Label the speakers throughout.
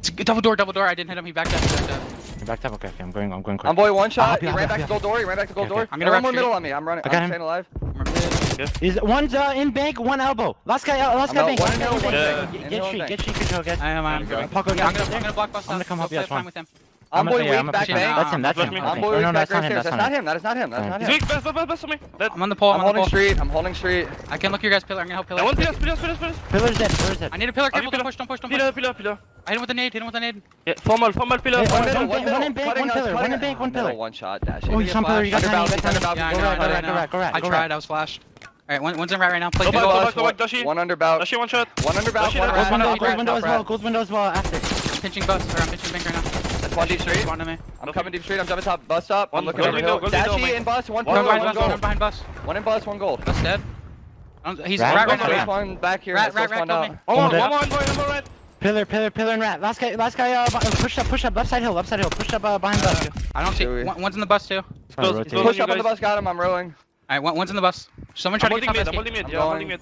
Speaker 1: Double door. I didn't hit him. He backed up.
Speaker 2: You backed up? Okay, I'm going quick.
Speaker 3: Envoy one shot. He
Speaker 2: I'll be
Speaker 3: ran back to gold door.
Speaker 1: I'm gonna
Speaker 3: one more
Speaker 1: rush
Speaker 3: middle on me. I'm running.
Speaker 2: I got
Speaker 3: I'm
Speaker 2: him.
Speaker 3: staying alive.
Speaker 2: One's in bank, one elbow. Last guy bank.
Speaker 3: one middle, one
Speaker 2: Get street control, guys.
Speaker 1: I'm gonna block bust.
Speaker 2: I'm gonna come help you. That's
Speaker 1: time with him.
Speaker 3: Envoy
Speaker 2: I'm
Speaker 3: weak back
Speaker 1: pushing
Speaker 3: bank.
Speaker 1: now.
Speaker 2: That's him.
Speaker 3: Envoy
Speaker 2: Okay.
Speaker 3: weak
Speaker 2: No,
Speaker 3: back
Speaker 2: that's not
Speaker 3: right
Speaker 2: him.
Speaker 3: stairs. That's not him. That's not him.
Speaker 4: He's weak, best on me.
Speaker 1: I'm on the pole.
Speaker 3: I'm holding street.
Speaker 1: I can look your guys' pillar. I'm gonna help pillar.
Speaker 4: I want pillar.
Speaker 2: Pillar's dead.
Speaker 1: I need a pillar. Careful. Don't push.
Speaker 4: Pillar.
Speaker 1: I hit him with a nade.
Speaker 4: Yeah, formal pillar.
Speaker 2: One in bank, one pillar.
Speaker 3: One shot, Dashy.
Speaker 2: Oh, some pillar. You got
Speaker 1: Go right. I tried. I was flashed. Alright, one's in right now. Play
Speaker 4: Go back, Dashy.
Speaker 3: One under bout.
Speaker 4: Dashy, one shot.
Speaker 3: One under bout.
Speaker 2: Gold window as well. After.
Speaker 1: I'm pinching bus. Or I'm pinching bank right now.
Speaker 3: That's one deep street.
Speaker 1: One to me.
Speaker 3: I'm coming deep street. I'm jumping top. Bus stop. I'm looking
Speaker 4: Gold
Speaker 3: over hill.
Speaker 4: window,
Speaker 3: Dashy in bus. One
Speaker 1: One
Speaker 3: pillar. One
Speaker 1: behind
Speaker 3: gold.
Speaker 1: bus.
Speaker 3: One in bus. One gold.
Speaker 1: Bus dead. He's
Speaker 2: Rat,
Speaker 1: right.
Speaker 3: One back here.
Speaker 1: Rat,
Speaker 3: One
Speaker 1: killed me.
Speaker 4: One more, right.
Speaker 2: Pillar and rat. Last guy. Push up. Upside hill. Push up behind bus.
Speaker 1: I don't see. One's in the bus too.
Speaker 3: Push up on the bus. Got him. I'm rowing.
Speaker 1: Alright, one's in the bus. Someone try to get top
Speaker 4: I'm
Speaker 1: escape.
Speaker 4: holding mid.
Speaker 3: I'm
Speaker 4: I'm holding mid.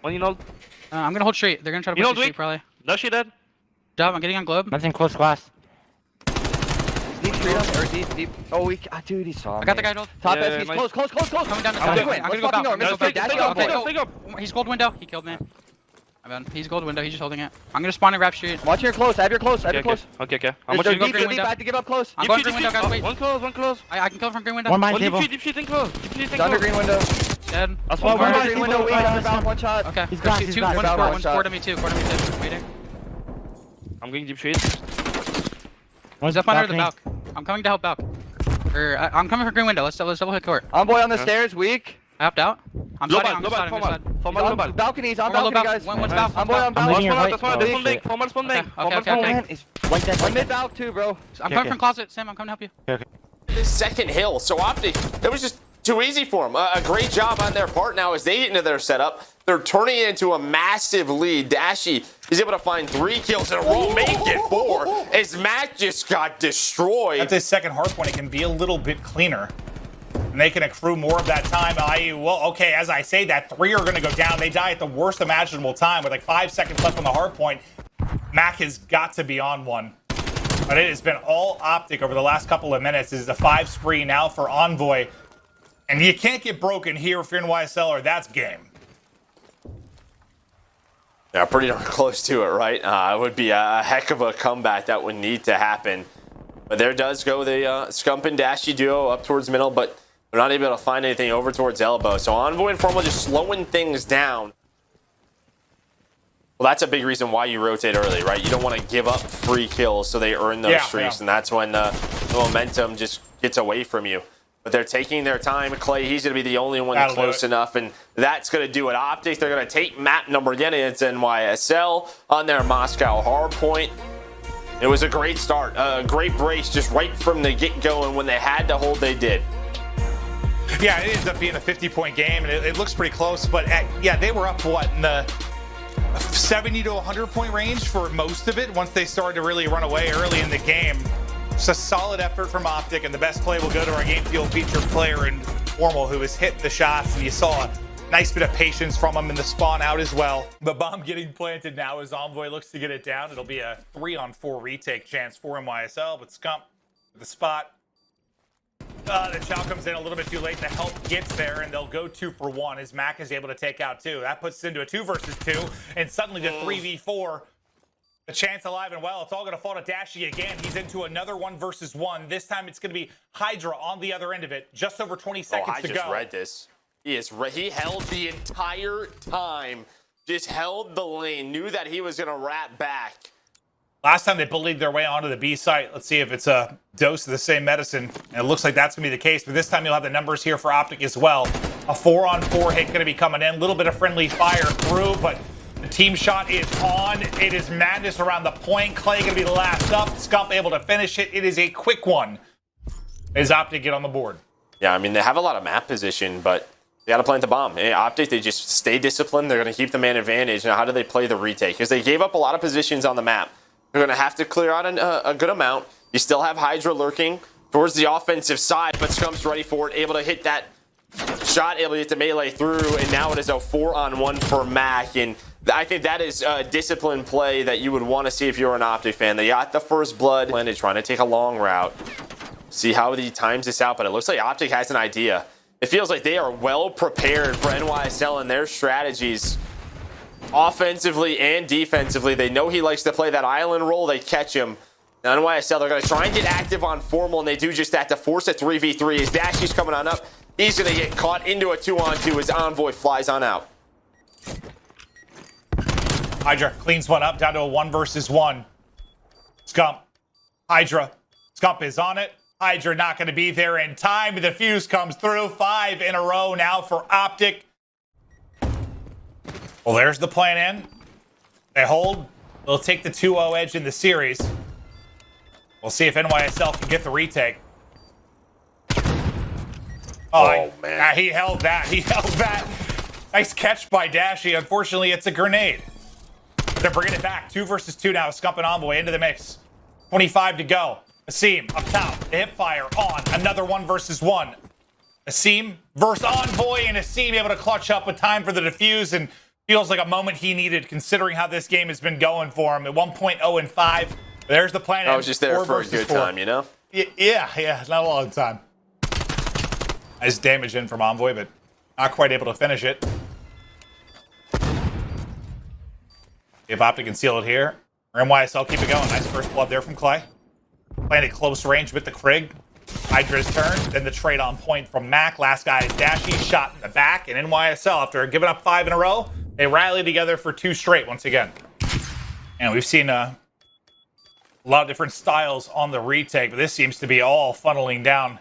Speaker 4: One in all.
Speaker 1: I'm gonna hold straight. They're gonna try to push the street probably.
Speaker 4: Dashy dead.
Speaker 1: Dub, I'm getting on globe.
Speaker 2: Nothing close glass.
Speaker 3: Deep street up or deep. Oh, dude, he saw me.
Speaker 1: I got the guy hold.
Speaker 3: Top
Speaker 4: Yeah,
Speaker 3: S. He's close.
Speaker 1: Coming down the
Speaker 4: I'm
Speaker 1: top.
Speaker 4: good.
Speaker 1: I'm gonna go back. I'm gonna go back.
Speaker 4: Stay up.
Speaker 1: He's gold window. He killed me. He's gold window. He's just holding it. I'm gonna spawn and grab street.
Speaker 3: Watch your close. Have your close.
Speaker 4: Okay. I'm
Speaker 1: There's
Speaker 4: watching
Speaker 1: go
Speaker 3: Deep,
Speaker 1: green
Speaker 3: deep.
Speaker 1: window.
Speaker 3: I have to give up close.
Speaker 1: I'm going green window, guys. Wait.
Speaker 4: One close.
Speaker 1: I can kill from green window.
Speaker 2: One mine
Speaker 4: One
Speaker 2: table.
Speaker 4: deep sheet in close.
Speaker 3: Under green window.
Speaker 1: Dead.
Speaker 4: One
Speaker 3: Under
Speaker 2: more.
Speaker 3: green window. Weak. Under bout. One shot.
Speaker 1: Okay.
Speaker 2: He's gone,
Speaker 1: There's
Speaker 2: he's gone.
Speaker 1: One's core to me too. Waiting.
Speaker 4: I'm going deep sheet.
Speaker 1: He's up under the balcony. I'm coming to help balcony. I'm coming for green window. Let's double hit court.
Speaker 3: Envoy on the stairs. Weak.
Speaker 1: I hopped out. I'm sliding.
Speaker 3: On balconies. On balcony, guys.
Speaker 1: One's balcony.
Speaker 3: Envoy on balcony.
Speaker 4: Formal spawn bank.
Speaker 1: Okay.
Speaker 3: One mid balcony too, bro.
Speaker 1: I'm coming from closet. Sam, I'm coming to help you.
Speaker 5: This second hill, so OpTic, it was just too easy for them. A great job on their part. Now as they get into their setup, they're turning it into a massive lead. Dashy is able to find 3 kills in a row, make it 4, as Mack just got destroyed.
Speaker 6: At this second hard point, it can be a little bit cleaner. And they can accrue more of that time, i.e., well, okay, as I say that, 3 are going to go down. They die at the worst imaginable time with like 5 seconds left on the hard point. Mack has got to be on one. But it has been all OpTic over the last couple of minutes. This is a 5 spree now for Envoy. And you can't get broken here if you're in YSL or that's game.
Speaker 5: Yeah, pretty darn close to it, right? It would be a heck of a comeback that would need to happen. But there does go the Scump and Dashy duo up towards middle, but they're not able to find anything over towards elbow. So Envoy and Formal just slowing things down. Well, that's a big reason why you rotate early, right? You don't want to give up free kills so they earn those streaks, and that's when the momentum just gets away from you. But they're taking their time. Clay, he's going to be the only one close enough, and that's going to do it. OpTic, they're going to take map number again. It's NYSL on their Moscow hardpoint. It was a great start, a great brace just right from the get-go, and when they had to hold, they did.
Speaker 6: Yeah, it ends up being a 50-point game, and it looks pretty close. But, yeah, they were up, what, in the 70 to 100-point range for most of it once they started to really run away early in the game. It's a solid effort from OpTic, and the best play will go to our game field featured player in Formal, who has hit the shots, and you saw a nice bit of patience from him in the spawn out as well. The bomb getting planted now as Envoy looks to get it down. It'll be a 3-on-4 retake chance for NYSL, but Scump with the spot. The chow comes in a little bit too late. The help gets there, and they'll go 2 for 1 as Mack is able to take out 2. That puts it into a 2 versus 2, and suddenly the 3v4. The chance alive and well. It's all going to fall to Dashy again. He's into another 1 versus 1. This time it's going to be HyDra on the other end of it. Just over 20 seconds to go.
Speaker 5: I just read this. He held the entire time. Just held the lane. Knew that he was going to wrap back.
Speaker 6: Last time they bullied their way onto the B site. Let's see if it's a dose of the same medicine. And it looks like that's going to be the case. But this time you'll have the numbers here for OpTic as well. A 4-on-4 hit going to be coming in. A little bit of friendly fire through, but the team shot is on. It is madness around the point. Clay going to be the last up. Scump able to finish it. It is a quick one as OpTic get on the board.
Speaker 5: Yeah, I mean, they have a lot of map position, but they got to plant the bomb. OpTic, they just stay disciplined. They're going to keep the man advantage. Now, how do they play the retake? Because they gave up a lot of positions on the map. They're going to have to clear out a good amount. You still have HyDra lurking towards the offensive side, but Scump's ready for it, able to hit that shot, able to get the melee through, and now it is a 4-on-1 for Mack, and I think that is a disciplined play that you would want to see if you're an OpTic fan. They got the first blood, landed trying to take a long route. See how he times this out, but it looks like OpTic has an idea. It feels like they are well prepared for NYSL and their strategies. Offensively and defensively, they know he likes to play that island role. They catch him. Now NYSL, they're going to try and get active on Formal, and they do just that to force a 3v3. As Dashy's coming on up, he's going to get caught into a 2-on-2 as Envoy flies on out.
Speaker 6: HyDra cleans one up, down to a 1 versus 1. Scump, HyDra. Scump is on it. HyDra not going to be there in time. The fuse comes through. 5 in a row now for OpTic. Well, there's the plan in. They hold. They'll take the 2-0 edge in the series. We'll see if NYSL can get the retake.
Speaker 5: Oh, man.
Speaker 6: He held that. He held that. Nice catch by Dashy. Unfortunately, it's a grenade. They're bringing it back. 2 versus 2 now. Scump and Envoy into the mix. 25 to go. Asim up top. The hip fire on. Another 1 versus 1. Asim versus Envoy, and Asim able to clutch up with time for the defuse, and feels like a moment he needed considering how this game has been going for him. At 1.0-5. There's the plan.
Speaker 5: I was just there for a good time, you know?
Speaker 6: Yeah, not a long time. Nice damage in from Envoy, but not quite able to finish it. If OpTic can seal it here, or NYSL keep it going. Nice first blood there from Clay. Playing at close range with the Krig. HyDra's turn, then the trade on point from Mack. Last guy is Dashy, shot in the back, and NYSL, after giving up 5 in a row, they rally together for 2 straight once again. And we've seen a lot of different styles on the retake, but this seems to be all funneling down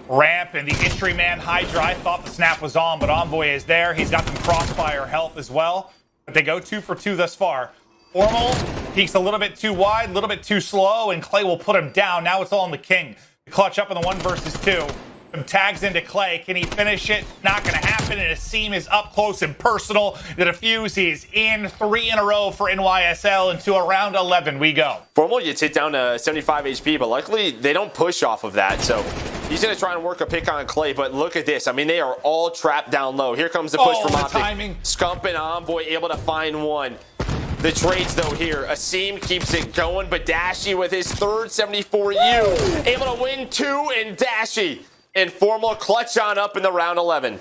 Speaker 6: ramp, and the entry man HyDra, I thought the snap was on, but Envoy is there. He's got some crossfire health as well, but they go 2 for 2 thus far. Formal peeks a little bit too wide, a little bit too slow, and Clay will put him down. Now it's all on the King. The clutch up in the 1 versus 2. Some tags into Clay. Can he finish it? Not going to happen, and Asim is up close and personal. The defuse, he's in 3 in a row for NYSL, into a round 11 we go.
Speaker 5: Formal gets hit down to 75 HP, but luckily they don't push off of that, so he's going to try and work a pick on Clay, but look at this. I mean, they are all trapped down low. Here comes the push from OpTic. Scump and Envoy able to find one. The trades, though, here. Asim keeps it going, but Dashy with his 3rd 74U able to win 2, and Dashy and Formal clutch on up in the round 11.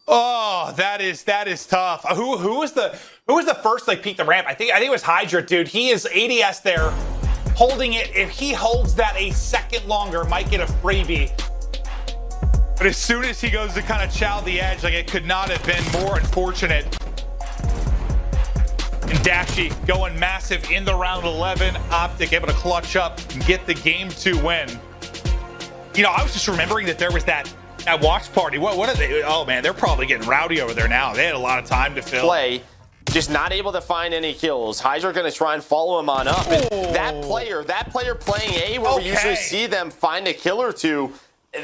Speaker 6: Oh, that is tough. Who was the first like peek the ramp? I think it was HyDra, dude. He is ADS there, holding it. If he holds that a second longer, might get a freebie. But as soon as he goes to kind of chow the edge, like, it could not have been more unfortunate. And Dashy going massive in the round 11. OpTic able to clutch up and get the game 2 win. You know, I was just remembering that there was that watch party. What are they? Oh, man, they're probably getting rowdy over there now. They had a lot of time to fill.
Speaker 5: Play, just not able to find any kills. HyDra going to try and follow him on up. And that player playing A, where we usually see them find a kill or 2,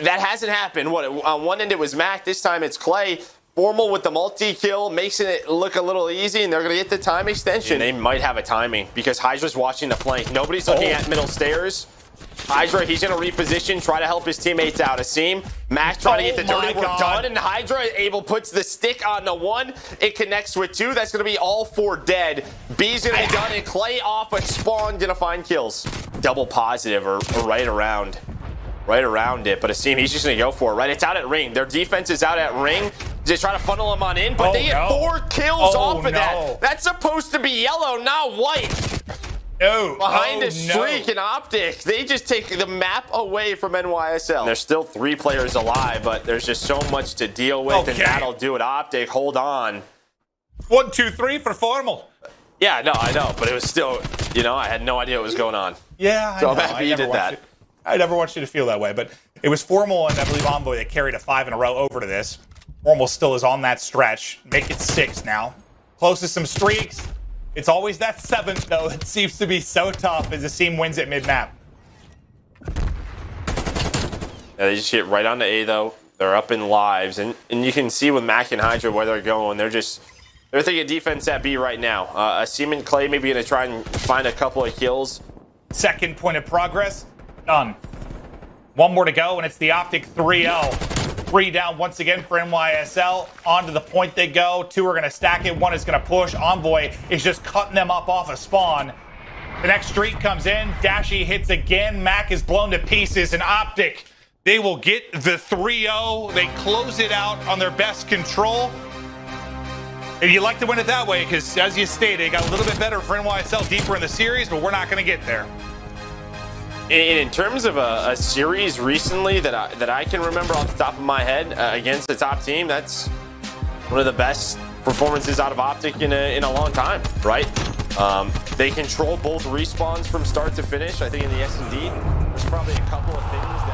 Speaker 5: that hasn't happened. On one end it was Mack. This time it's Clay. Formal with the multi-kill, makes it look a little easy, and they're going to get the time extension. They might have a timing because HyDra's watching the flank. Nobody's looking at middle stairs. HyDra, he's going to reposition, try to help his teammates out. Asim, Mack trying to get the dirty work done, and HyDra puts the stick on the 1. It connects with 2. That's going to be all 4 dead. B's going to be done, and Clay off a spawn, going to find kills. Double positive or right around it, but Asim, he's just going to go for it, right? It's out at ring. Their defense is out at ring. Just try to funnel him on in, but they get 4 kills off of that. That's supposed to be yellow, not white. Behind the streak in OpTic, they just take the map away from NYSL. And there's still 3 players alive, but there's just so much to deal with, and that'll do it. OpTic, hold on.
Speaker 6: 1, 2, 3 for Formal.
Speaker 5: Yeah, no, I know, but it was still, you know, I had no idea what was going on.
Speaker 6: Yeah,
Speaker 5: so I'm happy you did that.
Speaker 6: I never want you to feel that way, but it was Formal and I believe Envoy that carried a 5 in a row over to this. Formal still is on that stretch. Make it 6 now. Close to some streaks. It's always that 7th, though. It seems to be so tough as Asim wins it mid-map.
Speaker 5: Yeah, they just hit right on the A, though. They're up in lives, and you can see with Mack and HyDra where they're going. They're thinking defense at B right now. Asim and Clay maybe going to try and find a couple of kills.
Speaker 6: Second point of progress, done. 1 more to go, and it's the OpTic 3-0. 3 down once again for NYSL. Onto the point they go. 2 are going to stack it. 1 is going to push. Envoy is just cutting them up off a spawn. The next streak comes in. Dashy hits again. Mack is blown to pieces. And OpTic, they will get the 3-0. They close it out on their best control. And you like to win it that way because, as you stated, it got a little bit better for NYSL deeper in the series, but we're not going to get there.
Speaker 5: In terms of a series recently that I can remember off the top of my head against the top team, that's one of the best performances out of OpTic in a long time, right? They control both respawns from start to finish. I think in the S&D, there's probably a couple of things that